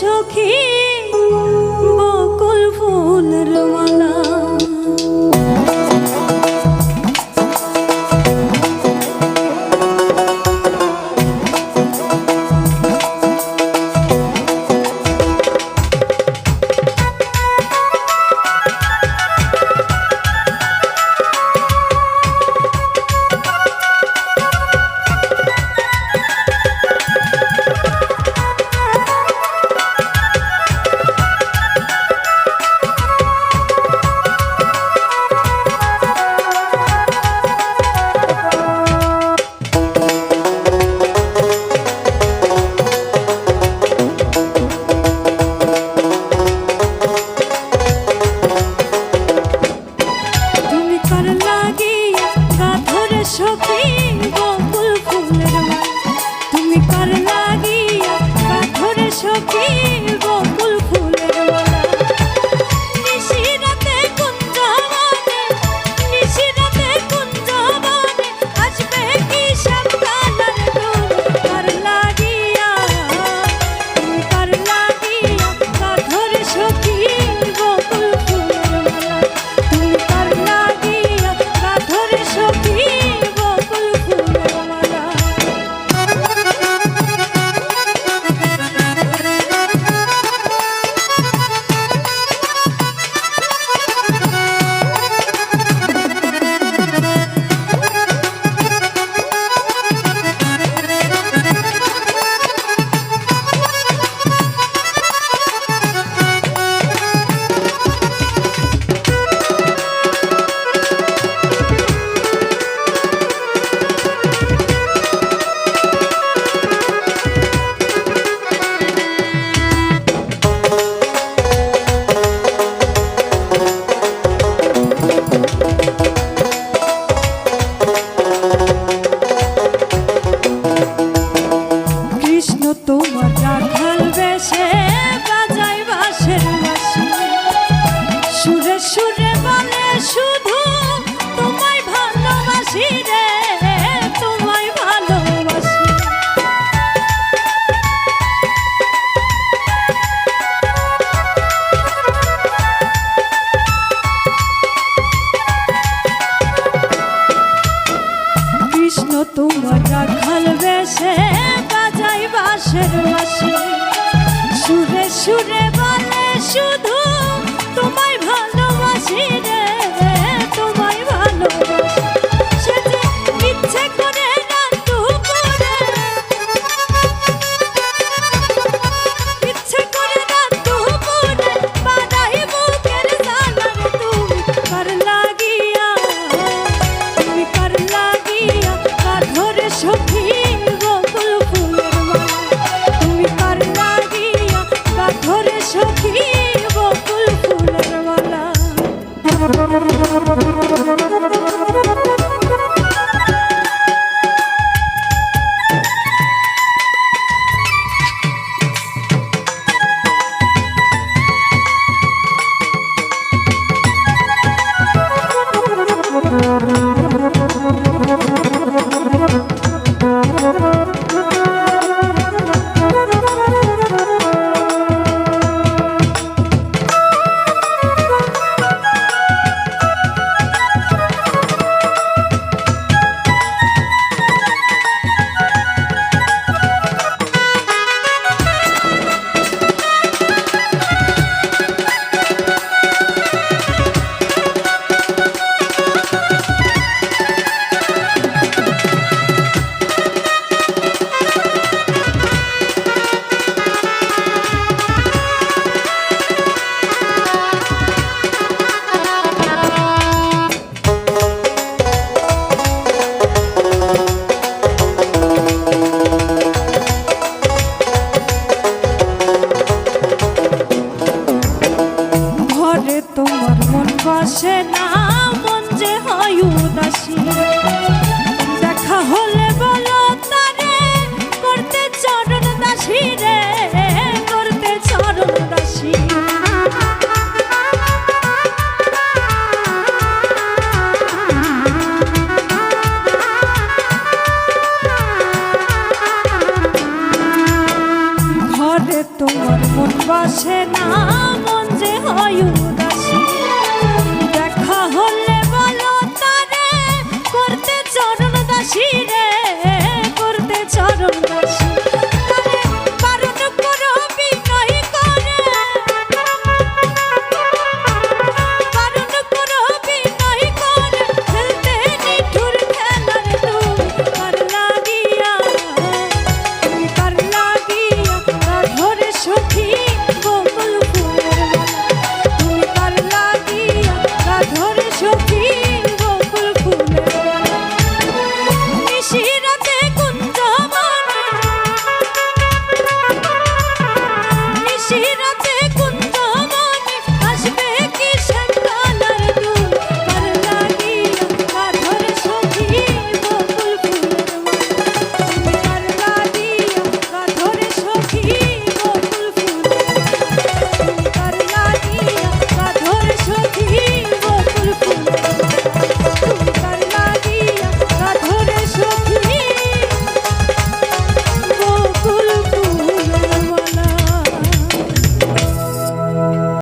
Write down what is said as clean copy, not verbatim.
সখী বকুল ফুলের মালা। সখী বকুল ফুলের মালা, তুমি কার লাগিয়া পাথরে সখী বকুল ফুলের মালা। নিশিরাতে কুঞ্জবনে, নিশিরাতে কুঞ্জবনে আসবে কি সকালের ডোর। কার লাগিয়া, তুমি কার লাগিয়া পাথরে সখী বকুল ফুলের মালা, তুমি কার লাগিয়া পাথরে সখী তোমার রাখাল বেশে বাজাই বাঁশের বাঁশি, সুরে সুরে বলে শুধু তোমায় ভালোবাসি রে, তোমায় ভালোবাসি। কৃষ্ণ তোমার রাখাল বেশে বাজাই বাঁশের বাঁশি, সুরে সুরে বলে শুধু তোমায় ভালোবাসি রে, তোমায় ভালোবাসি। সে যে ইচ্ছে করে রাত দুপুরে, ইচ্ছে করে রাত দুপুরে বাড়াই বুকের জ্বালার। তুমি কার লাগিয়া, তুমি কার লাগিয়া পাথরে সখী বকুল ফুলের মালা, তুমি কার লাগিয়া পাথরে সখী বকুল ফুলের মালা। তোমার মন বসে না, মন যে হয় উদাসী। দেখা হলে বলো তারে করতে চরণ দাসী রে, করতে চরণ দাসী। ঘরে তোমার মন সখী